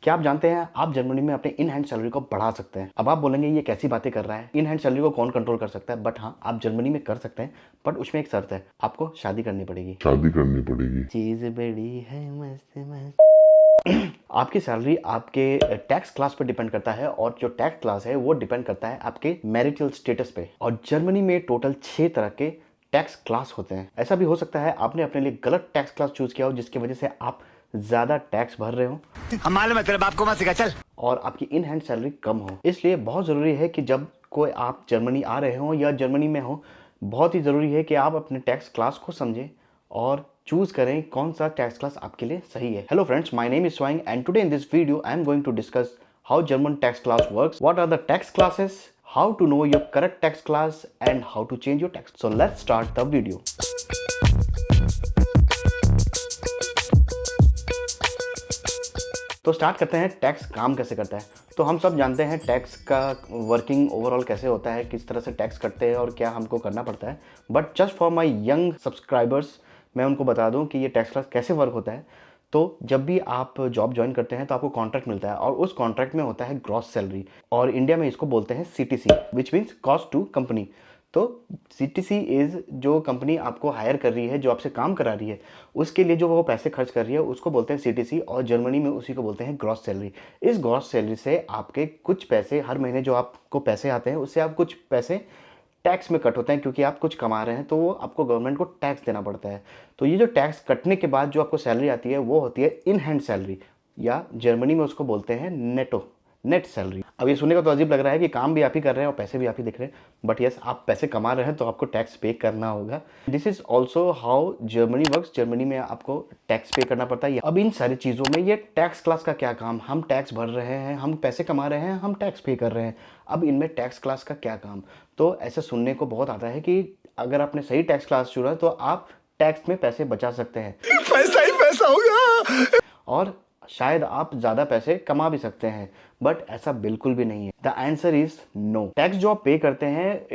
क्या आप जानते हैं आप जर्मनी में अपने इन हैंड सैलरी को बढ़ा सकते हैं। अब आप बोलेंगे ये कैसी बातें कर रहा है, इन हैंड सैलरी को कौन कंट्रोल कर सकता है। बट हाँ, आप जर्मनी में कर सकते हैं, बट उसमें एक शर्त है, आपको शादी करनी पड़ेगी। चीज बड़ी है मस्त मस्त। आपकी सैलरी आपके टैक्स क्लास पे डिपेंड करता है, और जो टैक्स क्लास है वो डिपेंड करता है आपके मैरिटल स्टेटस पे। और जर्मनी में टोटल 6 तरह के टैक्स क्लास होते हैं। ऐसा भी हो सकता है आपने अपने लिए गलत टैक्स क्लास चूज किया हो, जिसकी वजह से आप ज्यादा टैक्स भर रहे हो, मालूम है तेरे बाप को मत सिखा, चल। और आपकी इन हैंड सैलरी कम हो। इसलिए बहुत ज़रूरी है कि जब कोई आप जर्मनी आ रहे हो या जर्मनी में हो, बहुत ही ज़रूरी है कि आप अपने टैक्स क्लास को समझें और चूज करें कौन सा टैक्स क्लास आपके लिए सही है। Hello friends, my name is स्वाइंग and today in this video I am going to discuss how German tax class works, what are the tax classes, how to know your correct tax class and how to change your tax. So let's start the video. तो start करते हैं tax काम कैसे करता है। तो हम सब जानते हैं टैक्स का वर्किंग ओवरऑल कैसे होता है, किस तरह से टैक्स कटते हैं और क्या हमको करना पड़ता है। But just for my young subscribers मैं उनको बता दूं कि ये टैक्स क्लास कैसे वर्क होता है। तो जब भी आप जॉब ज्वाइन करते हैं तो आपको कॉन्ट्रैक्ट मिलता है, और उस कॉन्ट्रैक्ट में होता है ग्रॉस सैलरी, और इंडिया में इसको बोलते हैं CTC, which means cost to company. तो सीटीसी इज जो कंपनी आपको हायर कर रही है, जो आपसे काम करा रही है, उसके लिए जो वो पैसे खर्च कर रही है उसको बोलते हैं सीटीसी, और जर्मनी में उसी को बोलते हैं ग्रॉस सैलरी। इस ग्रॉस सैलरी से आपके कुछ पैसे हर महीने जो आपको पैसे आते हैं उससे आप कुछ पैसे टैक्स में कट होते हैं, क्योंकि आप कुछ कमा रहे हैं तो वो आपको गवर्नमेंट को टैक्स देना पड़ता है। तो ये जो टैक्स कटने के बाद जो आपको सैलरी आती है वो होती है इन हैंड सैलरी, या जर्मनी में उसको बोलते हैं नेट सैलरी। अब ये सुनने का तो अजीब लग रहा है कि काम भी आप ही कर रहे हैं और पैसे भी आप ही दिख रहे हैं, बट यस, आप पैसे कमा रहे हैं तो आपको टैक्स पे करना होगा। This is also how Germany works. Germany में आपको टैक्स पे करना पड़ता है। अब इन सारी चीज़ों में ये टैक्स क्लास का क्या काम, हम टैक्स भर रहे हैं, हम पैसे कमा रहे हैं, हम टैक्स पे कर रहे हैं, अब इनमें टैक्स क्लास का क्या काम। तो ऐसा सुनने को बहुत आता है कि अगर आपने सही टैक्स क्लास चुना तो आप टैक्स में पैसे बचा सकते हैं, पैसा ही पैसा होगा, और शायद आप ज्यादा पैसे कमा भी सकते हैं। बट ऐसा बिल्कुल भी नहीं है। The answer is no. Tax जो आप पे करते हैं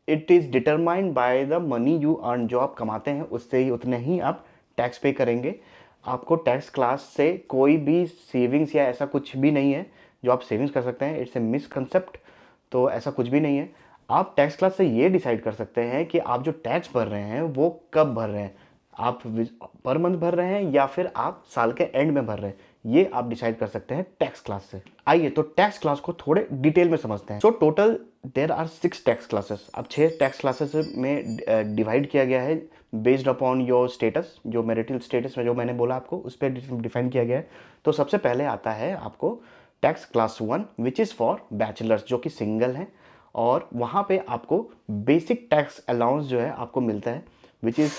it is determined by the money you earn. जो आप कमाते हैं उससे ही उतने ही आप टैक्स पे करेंगे। आपको टैक्स क्लास से कोई भी सेविंग्स या ऐसा कुछ भी नहीं है जो आप सेविंग्स कर सकते हैं। It's a misconcept. तो ऐसा कुछ भी नहीं है। आप टैक्स क्लास से ये डिसाइड कर सकते हैं कि आप जो टैक्स भर रहे हैं वो कब भर रहे हैं, आप पर मंथ भर रहे हैं या फिर आप साल के एंड में भर रहे हैं, ये आप डिसाइड कर सकते हैं टैक्स क्लास से। आइए तो टैक्स क्लास को थोड़े डिटेल में समझते हैं। So total there are 6 tax classes. अब 6 टैक्स क्लासेस में डिवाइड किया गया है बेस्ड अपॉन योर स्टेटस। जो मैरिटल स्टेटस में जो मैंने बोला आपको उस पर डिफाइन किया गया है। तो सबसे पहले आता है आपको tax class 1 which is for bachelors, जो कि सिंगल हैं, और वहाँ पे आपको बेसिक टैक्स अलाउंस जो है आपको मिलता है, which is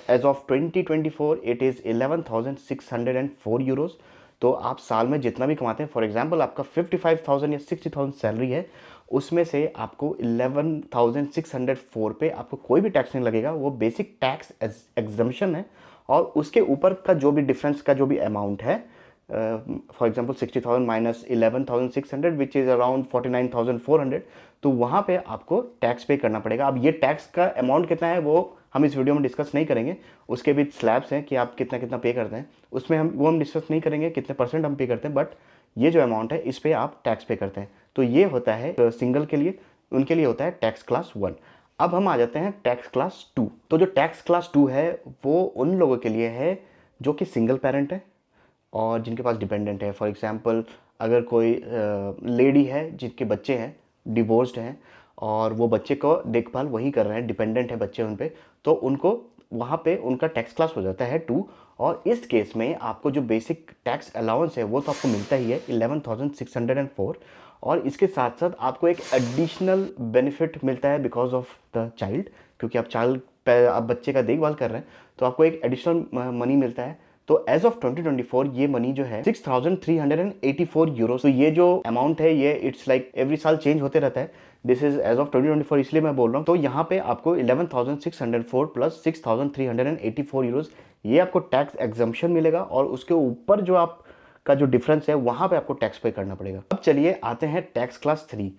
as of 2024 it is 11,604 Euros. तो आप साल में जितना भी कमाते हैं, फॉर एग्जांपल आपका 55,000 या 60,000 सैलरी है, उसमें से आपको 11,604 पे आपको कोई भी टैक्स नहीं लगेगा। वो बेसिक टैक्स एग्जम्पशन है, और उसके ऊपर का जो भी डिफरेंस का जो भी अमाउंट है, for example 60,000 minus 11,600 which is around 49,400, तो वहाँ पे आपको टैक्स पे करना पड़ेगा। अब ये टैक्स का अमाउंट कितना है वो हम इस वीडियो में डिस्कस नहीं करेंगे। उसके भी स्लैब्स हैं कि आप कितना कितना पे करते हैं, उसमें हम डिस्कस नहीं करेंगे कितने परसेंट हम पे करते हैं, बट ये जो अमाउंट है इस पर आप टैक्स पे करते हैं। तो ये होता है सिंगल के लिए, उनके लिए होता है टैक्स क्लास 1। अब हम आ जाते हैं टैक्स क्लास 2। तो जो टैक्स क्लास 2 है वो उन लोगों के लिए है जो कि सिंगल पेरेंट है और जिनके पास डिपेंडेंट है। फॉर एग्जांपल अगर कोई लेडी है जिनके बच्चे हैं, डिवोर्स्ड हैं, और वो बच्चे को देखभाल वही कर रहे हैं, डिपेंडेंट है बच्चे उन पे, तो उनको वहाँ पे उनका टैक्स क्लास हो जाता है 2। और इस केस में आपको जो बेसिक टैक्स अलाउंस है वो तो आपको मिलता ही है 11,604, और इसके साथ साथ आपको एक एडिशनल बेनिफिट मिलता है बिकॉज ऑफ द चाइल्ड, क्योंकि आप बच्चे का देखभाल कर रहे हैं तो आपको एक एडिशनल मनी मिलता है। तो एज ऑफ 2024 ये मनी जो है 6,384 यूरो। तो ये जो अमाउंट है ये इट्स लाइक एवरी साल चेंज होते रहता है। दिस इज एज ऑफ 2024, इसलिए मैं बोल रहा हूँ। तो यहाँ पे आपको 11,604 प्लस 6,384 यूरोज ये आपको टैक्स एग्जम्पशन मिलेगा, और उसके ऊपर जो आपका जो डिफरेंस है वहाँ पे आपको टैक्स पे करना पड़ेगा। अब चलिए आते हैं tax class 3।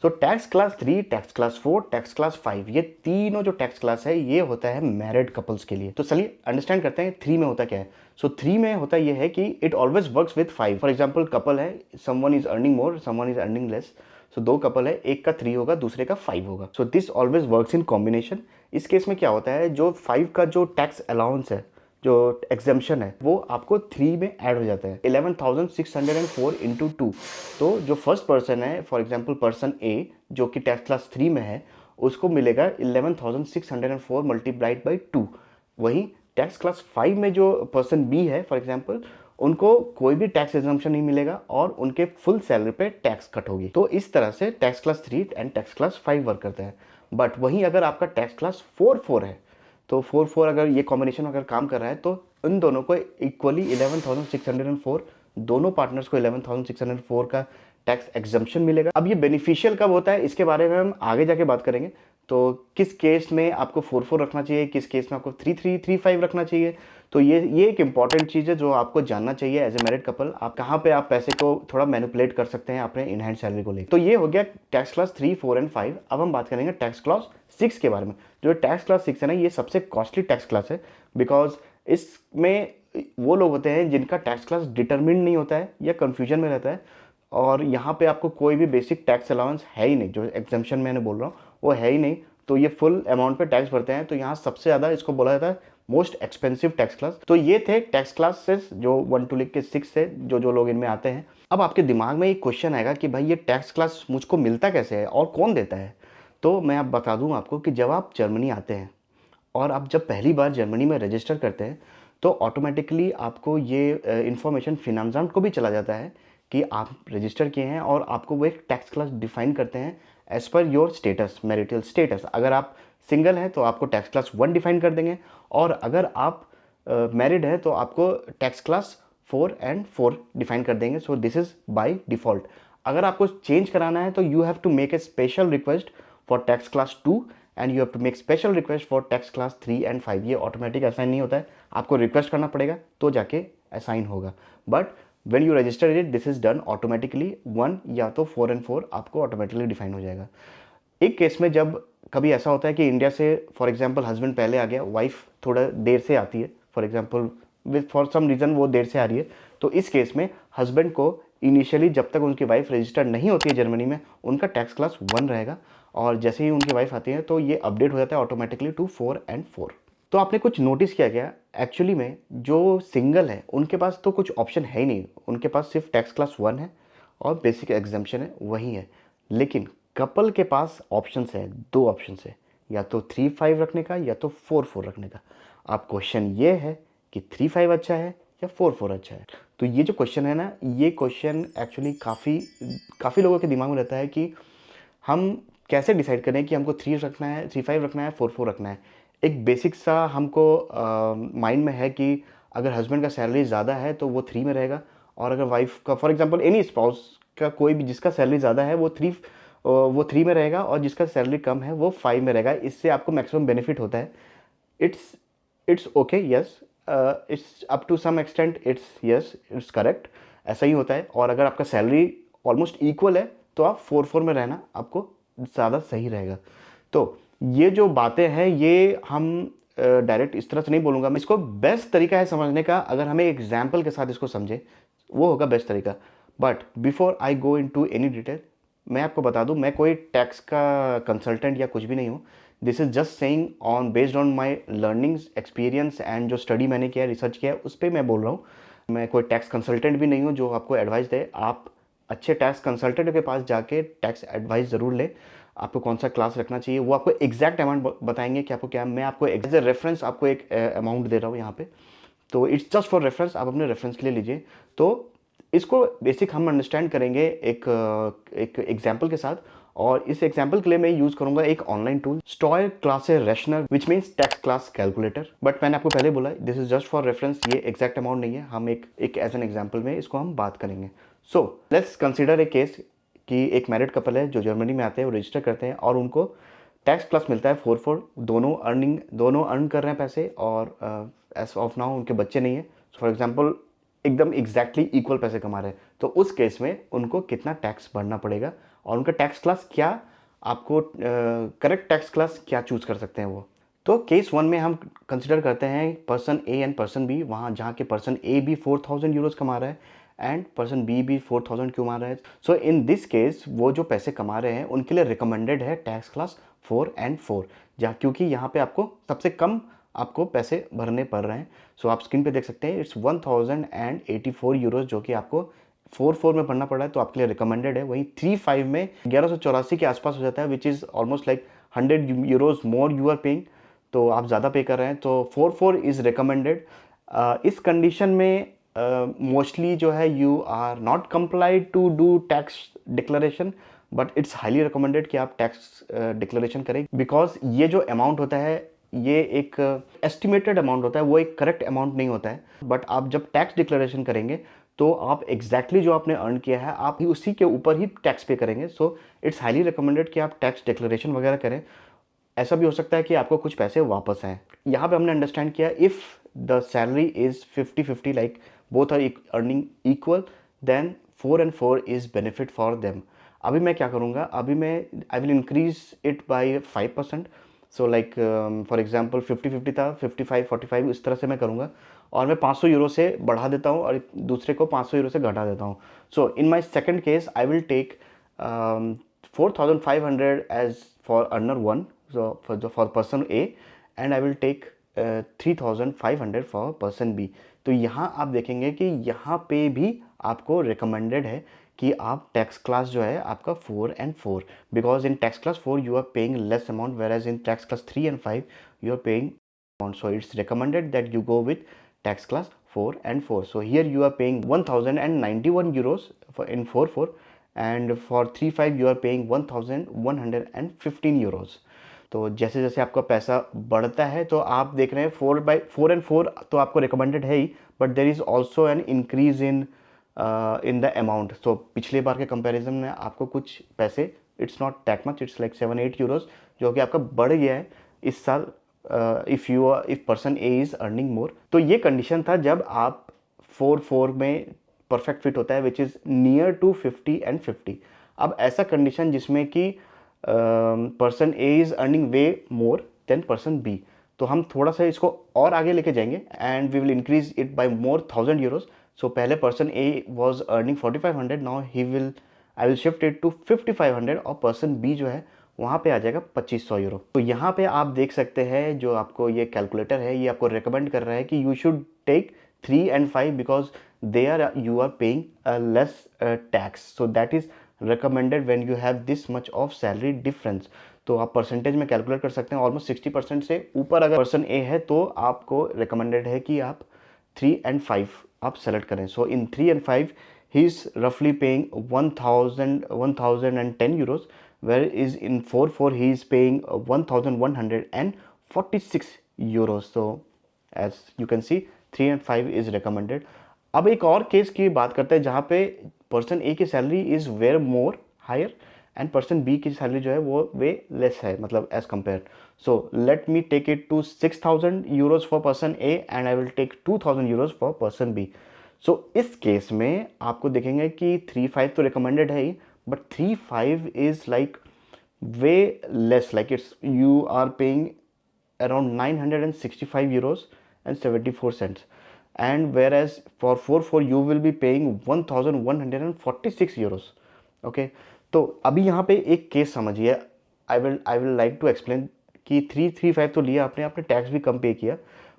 So tax class 3, tax class 4, tax class 5, ये तीनों जो टैक्स क्लास है ये होता है मैरिड कपल्स के लिए। तो चलिए अंडरस्टैंड करते हैं 3 में होता क्या है। सो 3 में होता ये है कि it always works with 5। For example couple है, someone is earning more, someone is earning less. So 2 couple है, एक का 3 होगा, दूसरे का 5 होगा। So this always works in combination. इस केस में क्या होता है, जो 5 का जो टैक्स अलाउंस है, जो एग्जाम्पशन है, वो आपको 3 में ऐड हो जाता है। 11,604 इंटू 2। तो जो फर्स्ट पर्सन है, फॉर एग्जाम्पल पर्सन ए, जो कि टैक्स क्लास 3 में है, उसको मिलेगा 11,604 मल्टीप्लाइड बाई 2। वहीं टैक्स क्लास 5 में जो पर्सन बी है, फॉर एग्जाम्पल, उनको कोई भी टैक्स एग्जम्पशन नहीं मिलेगा और उनके फुल सैलरी पे टैक्स कट होगी। तो इस तरह से tax class 3 and tax class 5 work करता है। बट वहीं अगर आपका टैक्स क्लास 4 है, तो 4 अगर ये कॉम्बिनेशन अगर काम कर रहा है, तो इन दोनों को इक्वली 11,604, दोनों पार्टनर्स को 11,604 का टैक्स एग्जम्पशन मिलेगा। अब ये बेनिफिशियल कब होता है, इसके बारे में हम आगे जाके बात करेंगे। तो किस केस में आपको 4 रखना चाहिए, किस केस में आपको 3 रखना चाहिए। तो ये एक इंपॉर्टेंट चीज़ है जो आपको जानना चाहिए एज ए मैरिड कपल। आप कहाँ पे आप पैसे को थोड़ा मैनिपुलेट कर सकते हैं अपने इन हैंड सैलरी को लेकर। तो ये हो गया टैक्स क्लास 3, 4 एंड 5। अब हम बात करेंगे टैक्स क्लास 6 के बारे में। जो टैक्स क्लास 6 है ना, ये सबसे कॉस्टली टैक्स क्लास है, बिकॉज इसमें वो लोग होते हैं जिनका टैक्स क्लास डिटरमिन्ड नहीं होता है या कन्फ्यूजन में रहता है, और यहाँ पे आपको कोई भी बेसिक टैक्स अलाउंस है ही नहीं। जो एग्जम्पशन मैंने बोल रहा हूँ वो है ही नहीं, तो ये फुल अमाउंट पे टैक्स भरते हैं। तो यहाँ सबसे ज़्यादा इसको बोला जाता है मोस्ट एक्सपेंसिव टैक्स क्लास। तो ये थे टैक्स क्लासेस जो 1 to लेके 6 से जो लोग इनमें आते हैं। अब आपके दिमाग में एक क्वेश्चन आएगा कि भाई ये टैक्स क्लास मुझको मिलता कैसे है और कौन देता है। तो मैं अब बता दूं आपको कि जब आप जर्मनी आते हैं और आप जब पहली बार जर्मनी में रजिस्टर करते हैं, तो ऑटोमेटिकली आपको ये इन्फॉर्मेशन फिनांजाम्ट को भी चला जाता है कि आप रजिस्टर किए हैं, और आपको वो एक टैक्स क्लास डिफाइन करते हैं as per your status, marital status. अगर आप सिंगल हैं तो आपको टैक्स क्लास 1 डिफाइन कर देंगे, और अगर आप मैरिड है तो आपको टैक्स क्लास 4 एंड 4 डिफाइन कर देंगे। So this is by default. अगर आपको चेंज कराना है तो you have to make a special request for tax class 2 and you have to make special request for tax class 3 and 5। ये automatic assign नहीं होता है, आपको रिक्वेस्ट करना पड़ेगा तो जाके असाइन होगा। But when you register it, this is done automatically. 1 या तो 4 एंड 4 आपको ऑटोमेटिकली डिफाइन हो जाएगा। एक केस में जब कभी ऐसा होता है कि इंडिया से फॉर एग्जांपल हस्बैंड पहले आ गया, वाइफ थोड़ा देर से आती है, for example with for some reason वो देर से आ रही है, तो इस केस में हस्बैंड को इनिशियली जब तक उनकी वाइफ रजिस्टर्ड नहीं होती है जर्मनी में, उनका टैक्स क्लास 1 रहेगा, और जैसे ही उनकी वाइफ आती है तो ये अपडेट हो जाता है ऑटोमेटिकली टू 4 एंड 4। तो आपने कुछ नोटिस किया क्या, एक्चुअली में जो सिंगल है उनके पास तो कुछ ऑप्शन है ही नहीं, उनके पास सिर्फ टैक्स क्लास 1 है और बेसिक एग्जम्पशन है, वही है। लेकिन कपल के पास ऑप्शंस है, 2 ऑप्शंस है, या तो 3-5 रखने का या तो 4-4 रखने का। अब क्वेश्चन ये है कि 3-5 अच्छा है या 4-4 अच्छा है। तो ये जो क्वेश्चन है ना, ये क्वेश्चन एक्चुअली काफ़ी लोगों के दिमाग में रहता है कि हम कैसे डिसाइड करें कि हमको 3 रखना है, 3-5 रखना है, 4-4 रखना है। एक बेसिक सा हमको माइंड में है कि अगर हस्बैंड का सैलरी ज़्यादा है तो वो 3 में रहेगा, और अगर वाइफ का फॉर एग्जांपल एनी स्पाउस का कोई भी जिसका सैलरी ज़्यादा है वो 3 में रहेगा, और जिसका सैलरी कम है वो 5 में रहेगा। इससे आपको मैक्सिमम बेनिफिट होता है। It's okay, yes, it's up to some extent, it's correct, ऐसा ही होता है। और अगर आपका सैलरी ऑलमोस्ट इक्वल है तो आप 4-4 में रहना आपको ज़्यादा सही रहेगा। तो ये जो बातें हैं ये हम डायरेक्ट इस तरह से नहीं बोलूँगा मैं, इसको बेस्ट तरीका है समझने का, अगर हमें एग्जाम्पल के साथ इसको समझे वो होगा बेस्ट तरीका। But before I go into any detail, मैं आपको बता दूं, मैं कोई टैक्स का कंसल्टेंट या कुछ भी नहीं हूँ। This is just saying on based on my learnings, experience and जो स्टडी मैंने किया, रिसर्च किया, उस पर मैं बोल रहा हूँ। मैं कोई टैक्स कंसल्टेंट भी नहीं हूँ जो आपको एडवाइस दे। आप अच्छे टैक्स कंसल्टेंट के पास जाके टैक्स एडवाइस ज़रूर लें। आपको कौन सा क्लास रखना चाहिए, वो आपको एग्जैक्ट अमाउंट बताएंगे कि आपको क्या। मैं आपको एज ए रेफरेंस आपको एक अमाउंट दे रहा हूँ यहाँ पे, तो इट्स जस्ट फॉर रेफरेंस, आप अपने रेफरेंस के लिए लीजिए। तो इसको बेसिक हम अंडरस्टैंड करेंगे एक एग्जाम्पल के साथ, और इस एग्जाम्पल के लिए मैं यूज़ करूंगा एक ऑनलाइन टूल, स्टॉयर क्लासेस रैशनल, which means tax class calculator. But मैंने आपको पहले बोला this is just for reference, ये एग्जैक्ट अमाउंट नहीं है, हम एक एज एन एग्जाम्पल में इसको हम बात करेंगे। So let's consider a case कि एक मैरिड कपल है जो जर्मनी में आते हैं, वो रजिस्टर करते हैं और उनको टैक्स क्लास मिलता है 4-4, दोनों अर्न कर रहे हैं पैसे, और एज ऑफ नाउ उनके बच्चे नहीं है। फॉर एग्जाम्पल एकदम एग्जैक्टली इक्वल पैसे कमा रहे हैं, तो उस केस में उनको कितना टैक्स भरना पड़ेगा और उनका टैक्स क्लास क्या, आपको करेक्ट टैक्स क्लास क्या चूज़ कर सकते हैं वो। तो केस 1 में हम कंसिडर करते हैं person A and person B, वहाँ जहाँ के पर्सन ए भी 4000 यूरोज़ कमा रहा है एंड पर्सन बी भी 4000 कमा रहा है। सो इन दिस केस वो जो पैसे कमा रहे हैं उनके लिए रिकमेंडेड है टैक्स क्लास 4 एंड 4, जहाँ क्योंकि यहाँ पे आपको सबसे कम आपको पैसे भरने पड़ रहे हैं। सो आप स्क्रीन पे देख सकते हैं इट्स 1084 यूरोज़ जो कि आपको 4 में भरना पड़ रहा है, तो आपके लिए रिकमेंडेड है। वहीं 3 में 1184 के आसपास हो जाता है, which is almost like 100 euros more you are paying, तो आप ज़्यादा पे कर रहे हैं, तो 4 इज़ रिकमेंडेड। इस कंडीशन में मोस्टली जो है you are not complied to do tax declaration, but it's highly recommended कि आप टैक्स डिक्लेरेशन करें, बिकॉज ये जो अमाउंट होता है ये एक एस्टिमेटेड अमाउंट होता है, वो एक करेक्ट अमाउंट नहीं होता है। बट आप जब टैक्स डिक्लेरेशन करेंगे तो आप एग्जैक्टली जो आपने अर्न किया है आप ही उसी के ऊपर ही टैक्स पे करेंगे। सो इट्स हाईली रिकमेंडेड कि आप टैक्स डिक्लेरेशन वगैरह करें। ऐसा भी हो सकता है कि आपको कुछ पैसे वापस आए। यहाँ पे हमने अंडरस्टैंड किया if the salary is 50-50 like both are earning equal, then 4 and 4 is benefit for them. अभी मैं क्या करूँगा, अभी मैं I will increase it by 5%। So like for example 50-50 था, 55-45 इस तरह से मैं करूँगा, और मैं 500 यूरो से बढ़ा देता हूँ और दूसरे को 500 यूरो से घटा देता हूँ। So in my second case I will take 4500 as for earner 1, so for person A, and I will take 3500 for person B। तो यहाँ आप देखेंगे कि यहाँ पे भी आपको रिकमेंडेड है कि आप टैक्स क्लास जो है आपका 4 and 4, because in tax class 4 you are paying less amount, whereas in tax class 3 and 5 you are paying amount. So it's recommended that you go with tax class 4 and 4. So here you are paying 1091 euros for in 4 and for 3 5 you are paying 1115 euros। तो जैसे जैसे आपका पैसा बढ़ता है तो आप देख रहे हैं 4 and 4 तो आपको रिकमेंडेड है ही, but there is also an increase in the amount. तो पिछले बार के कंपैरिजन में आपको कुछ पैसे, it's not that much, it's like 7-8 euros जो कि आपका बढ़ गया है इस साल if person A is earning more. तो ये कंडीशन था जब आप 4 में परफेक्ट फिट होता है which is near to 50 and 50। अब ऐसा कंडीशन जिसमें कि person A is earning way more than person B, तो हम थोड़ा सा इसको और आगे लेके जाएंगे and we will increase it by more 1000 euros. So पहले person A was earning 4500, now I will shift it to 5500 और पर्सन बी जो है वहाँ पे आ जाएगा 2500 यूरो। तो यहाँ पे आप देख सकते हैं जो आपको ये कैलकुलेटर है ये आपको रिकमेंड कर रहा है कि you should take 3 and 5 because there you are paying less tax, so that is recommended when you have this much of salary difference। तो आप परसेंटेज में कैलकुलेट कर सकते हैं, ऑलमोस्ट 60% से ऊपर अगर पर्सन ए है तो आपको रिकमेंडेड है कि आप 3 and 5 आप सेलेक्ट करें। So in 3 and 5 he is रफली paying 1010 euros, whereas in 4 he is paying 1146 euros. So as you can see 3 and 5 is recommended. अब एक और केस की बात करते हैं जहाँ पे पर्सन ए की salary is way more higher and person B की सैलरी जो है वो वे लेस है, मतलब as compare. So let me take it to 6000 euros for person A and I will take 2000 euros for person B. So इस case में आपको देखेंगे कि 3-5 तो रिकमेंडेड है ही, but 3-5 is like way less, like it's you are paying around 965 euros and 74 cents, and whereas for 4 you will be paying 1146 euros। okay, तो अभी यहाँ पे एक केस समझिए, I will like to explain कि 335 तो लिया आपने, आपने टैक्स भी कम पे किया,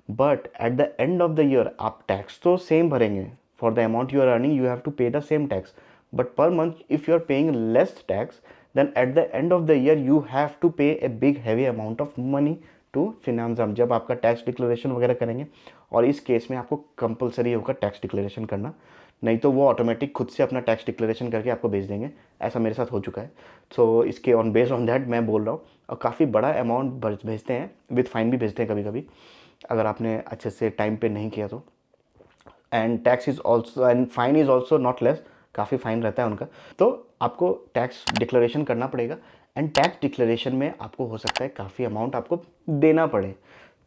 but at the end of the year आप टैक्स तो सेम भरेंगे for the amount you are earning, you have to pay the same tax, but per month if you are paying less tax then at the end of the year you have to pay a big heavy amount of money to Finanzam जब आपका tax declaration वगैरह करेंगे। और इस case में आपको compulsory होगा tax declaration करना, नहीं तो वो ऑटोमेटिक खुद से अपना टैक्स डिक्लेरेशन करके आपको भेज देंगे। ऐसा मेरे साथ हो चुका है। सो इसके बेस्ड ऑन दैट मैं बोल रहा हूँ, और काफ़ी बड़ा अमाउंट भेजते हैं, विद फाइन भी भेजते हैं कभी कभी अगर आपने अच्छे से टाइम पे नहीं किया तो। And tax is also and fine is also not less, काफ़ी फाइन रहता है उनका। तो आपको टैक्स डिक्लेरेशन करना पड़ेगा, एंड टैक्स डिक्लेरेशन में आपको हो सकता है काफ़ी अमाउंट आपको देना पड़े।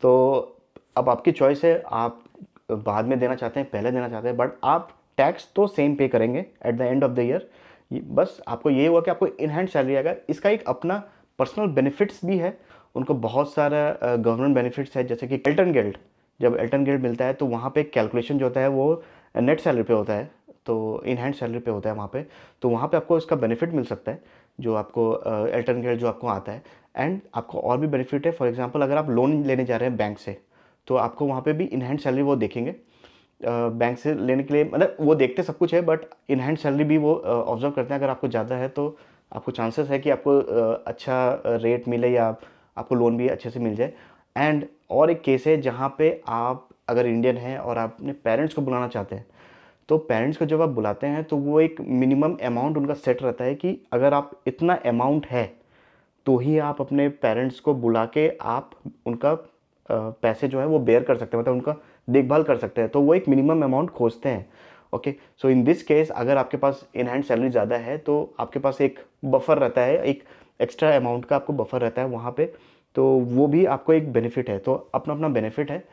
तो अब आपकी चॉइस है, आप बाद में देना चाहते हैं, पहले देना चाहते हैं, बट आप टैक्स तो सेम पे करेंगे eight the end of the year. बस आपको ये हुआ कि आपको इन हैंड सैलरी आएगा। इसका एक अपना पर्सनल बेनिफिट्स भी है, उनको बहुत सारा गवर्नमेंट बेनिफिट्स है, जैसे कि एल्टन गिल्ड, जब एल्टन गिल्ड मिलता है तो वहाँ पे कैलकुलेशन जो होता है वो नेट सैलरी पे होता है, तो इन हैंड सैलरी पे होता है वहाँ पे, तो वहाँ पे आपको इसका बेनिफिट मिल सकता है जो आपको एल्टन गिल्ड जो आपको आता है। एंड आपको और भी बेनिफिट है, फॉर एग्जांपल अगर आप लोन लेने जा रहे हैं बैंक से, तो आपको वहाँ पे भी इन हैंड सैलरी वो देखेंगे। बैंक से लेने के लिए मतलब वो देखते सब कुछ है, बट इन हैंड सैलरी भी वो ऑब्जर्व करते हैं। अगर आपको ज़्यादा है तो आपको चांसेस है कि आपको अच्छा रेट मिले या आपको लोन भी अच्छे से मिल जाए। एंड और एक केस है जहाँ पे आप अगर इंडियन हैं और आप अपने पेरेंट्स को बुलाना चाहते हैं, तो पेरेंट्स को जब आप बुलाते हैं तो वो एक मिनिमम अमाउंट उनका सेट रहता है कि अगर आप इतना अमाउंट है तो ही आप अपने पेरेंट्स को बुला के आप उनका पैसे जो है वो बेयर कर सकते हैं, मतलब उनका देखभाल कर सकते हैं। तो वो एक मिनिमम अमाउंट खोजते हैं। Okay, so in this case अगर आपके पास इन हैंड सैलरी ज़्यादा है तो आपके पास एक बफर रहता है, एक एक्स्ट्रा अमाउंट का आपको बफर रहता है वहाँ पे, तो वो भी आपको एक बेनिफिट है। तो अपना अपना बेनिफिट है,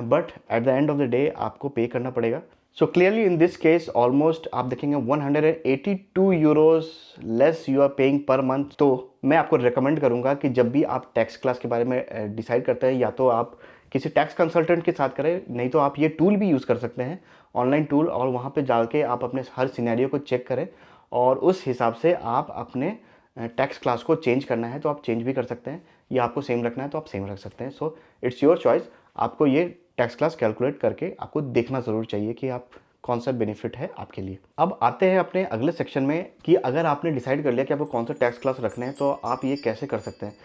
but at the end of the day आपको पे करना पड़ेगा। So clearly in this case almost आप देखेंगे 182 euros less you are paying per month. तो मैं आपको रिकमेंड करूंगा कि जब भी आप टैक्स क्लास के बारे में डिसाइड करते हैं, या तो आप किसी टैक्स कंसल्टेंट के साथ करें, नहीं तो आप ये टूल भी यूज़ कर सकते हैं, ऑनलाइन टूल, और वहाँ पे जाके आप अपने हर सिनेरियो को चेक करें और उस हिसाब से आप अपने टैक्स क्लास को चेंज करना है तो आप चेंज भी कर सकते हैं, या आपको सेम रखना है तो आप सेम रख सकते हैं। So it's your choice. आपको ये टैक्स क्लास कैलकुलेट करके आपको देखना ज़रूर चाहिए कि आप कौन सा बेनिफिट है आपके लिए। अब आते हैं अपने अगले सेक्शन में कि अगर आपने डिसाइड कर लिया कि आपको कौन सा टैक्स क्लास रखना है तो आप ये कैसे कर सकते हैं।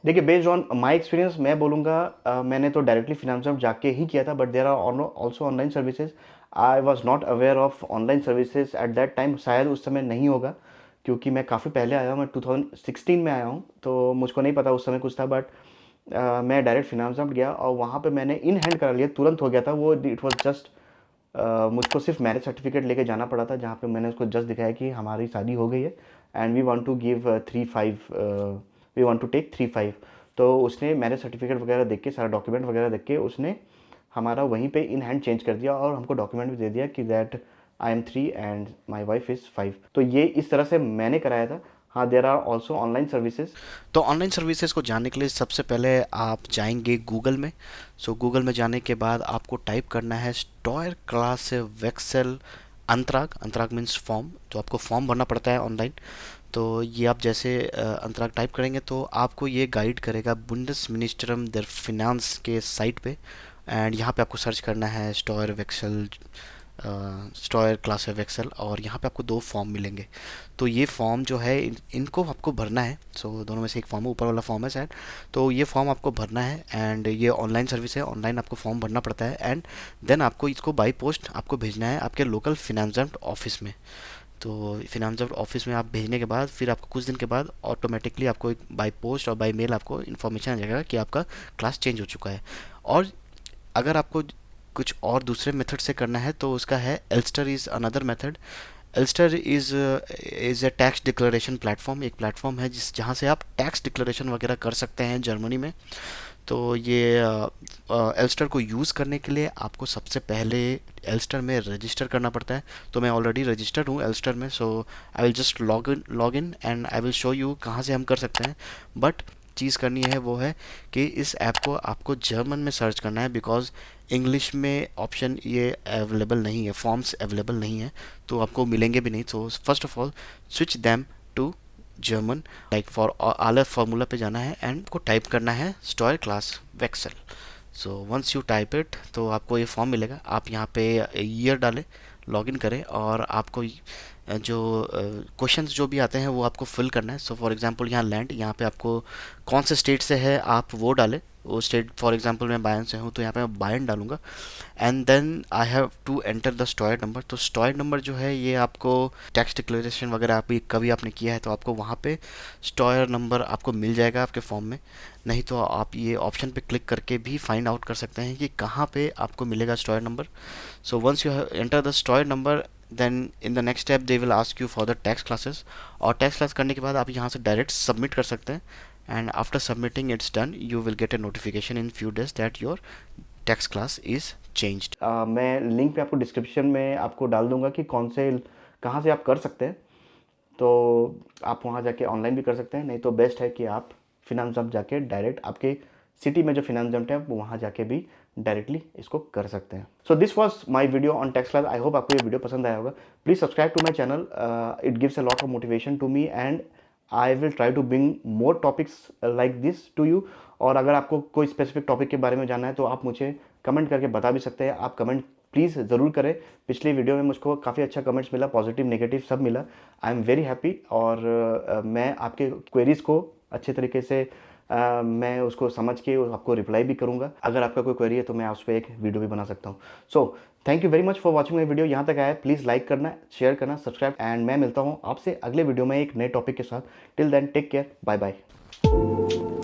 देखिए, बेस्ड ऑन माय एक्सपीरियंस मैं बोलूँगा, मैंने तो डायरेक्टली फिनांस हब जाके ही किया था, but there are also online services. I was not aware of online services at that time, शायद उस समय नहीं होगा क्योंकि मैं काफ़ी पहले आया हूँ, मैं 2016 में आया हूँ, तो मुझको नहीं पता उस समय कुछ था। बट मैं डायरेक्ट फिनांस हब गया और वहाँ पे मैंने इन हैंड करा लिया, तुरंत हो गया था वो। इट वाज जस्ट मुझको सिर्फ मैरिज सर्टिफिकेट लेके जाना पड़ा था, जहाँ पे मैंने उसको जस्ट दिखाया कि हमारी शादी हो गई है and we want to give 3-5, we want to take 3-5। तो उसने मैरिज सर्टिफिकेट वगैरह देख के, सारा डॉक्यूमेंट वगैरह देख के उसने हमारा वहीं पे इन हैंड चेंज कर दिया और हमको डॉक्यूमेंट भी दे दिया कि that I am 3 and my wife is 5। तो ये इस तरह से मैंने कराया था। हाँ, there are also online services. तो ऑनलाइन सर्विसेज को जानने के लिए सबसे पहले आप जाएंगे गूगल में। सो गूगल में जाने के बाद आपको टाइप करना है स्टॉयर क्लास वेक्सेल अंतराग। अंतराग मीन्स फॉर्म, तो आपको फॉर्म भरना पड़ता है ऑनलाइन। तो ये आप जैसे अंतराग टाइप करेंगे तो आपको ये गाइड करेगा बुंडेस मिनिस्टरम देर फिनांस के साइट पे। एंड यहाँ पे आपको सर्च करना है स्टॉयर वेक्सेल, स्टॉयर क्लास ऑफ एक्सेल, और यहाँ पे आपको 2 फॉर्म मिलेंगे। तो ये फॉर्म जो है इनको आपको भरना है। सो दोनों में से एक फॉर्म है, ऊपर वाला फॉर्म है शायद, तो ये फॉर्म आपको भरना है। एंड ये ऑनलाइन सर्विस है, ऑनलाइन आपको फॉर्म भरना पड़ता है। एंड देन आपको इसको बाई पोस्ट आपको भेजना है आपके लोकल फिनांस ऑफिस में। तो फिनांस ऑफिस में आप भेजने के बाद फिर आपको कुछ दिन के बाद ऑटोमेटिकली आपको एक बाई पोस्ट और बाई मेल आपको इन्फॉर्मेशन आ जाएगा कि आपका क्लास चेंज हो चुका है। और अगर आपको कुछ और दूसरे मेथड से करना है तो उसका है एल्स्टर इज़ अनदर मेथड। एल्स्टर is a tax declaration platform, एक प्लेटफॉर्म है जहाँ से आप टैक्स डिक्लेरेशन वगैरह कर सकते हैं जर्मनी में। तो ये एल्स्टर को यूज़ करने के लिए आपको सबसे पहले एल्स्टर में रजिस्टर करना पड़ता है। तो मैं ऑलरेडी रजिस्टर्ड हूँ एल्स्टर में, so I will just log in and I will show you कहाँ से हम कर सकते हैं। बट चीज़ करनी है वो है कि इस ऐप को आपको जर्मन में सर्च करना है, बिकॉज इंग्लिश में ऑप्शन ये अवेलेबल नहीं है, फॉर्म्स अवेलेबल नहीं है, तो आपको मिलेंगे भी नहीं। तो first of all switch them to German, like for आलर फार्मूला पे जाना है एंड को टाइप करना है स्टॉयर क्लास वेक्सेल। So once you type it तो आपको ये फॉर्म मिलेगा। आप यहाँ पे ईयर डालें, लॉगिन करें और आपको जो क्वेश्चंस जो भी आते हैं वो आपको फिल करना है। सो फॉर एग्जांपल यहाँ लैंड, यहाँ पे आपको कौन से स्टेट से है आप वो डालें। वो स्टेट फॉर एग्जांपल मैं बायन से हूँ तो यहाँ पे मैं बायन डालूंगा। And then I have to enter the स्टॉयर नंबर। तो स्टॉयर नंबर जो है ये आपको टैक्स डिक्लेरेशन वगैरह आप कभी आपने किया है तो आपको वहाँ पे स्टॉयर नंबर आपको मिल जाएगा आपके फॉर्म में। नहीं तो आप ये ऑप्शन पे क्लिक करके भी फाइंड आउट कर सकते हैं कि कहाँ पे आपको मिलेगा स्टॉयर number. So once you enter the स्टॉयर number then in the next step they will ask you for the tax classes. और टैक्स क्लास करने के बाद आप यहाँ से डायरेक्ट सबमिट कर सकते हैं। And after submitting it's done, you will get a notification in few days that your tax class is changed? मैं लिंक पे आपको डिस्क्रिप्शन में आपको डाल दूंगा कि कहाँ से आप कर सकते हैं। तो आप वहाँ जाके ऑनलाइन भी कर सकते हैं, नहीं तो बेस्ट है कि आप फिनांस जंप जाके डायरेक्ट आपके सिटी में जो फिनांस जंप है वहाँ जाके भी डायरेक्टली इसको कर सकते हैं। So this was my video on tax class. I hope आपको ये वीडियो पसंद आया होगा। Please subscribe to my channel, it gives a lot of motivation to me and I will try to bring more topics like this to you. और अगर आपको कोई specific topic के बारे में जानना है तो आप मुझे कमेंट करके बता भी सकते हैं। आप कमेंट प्लीज़ ज़रूर करें। पिछली वीडियो में मुझको काफ़ी अच्छा कमेंट्स मिला, पॉजिटिव नेगेटिव सब मिला। I am very happy. और मैं आपके क्वेरीज़ को अच्छे तरीके से मैं उसको समझ के आपको रिप्लाई भी करूँगा। अगर आपका कोई क्वेरी है तो मैं उस पर एक वीडियो भी बना सकता हूँ। So thank you very much for watching my video. यहाँ तक आया, प्लीज़ लाइक करना, शेयर करना, सब्सक्राइब, एंड मैं मिलता हूँ आपसे अगले वीडियो में एक नए टॉपिक के साथ। Till then take care, bye bye.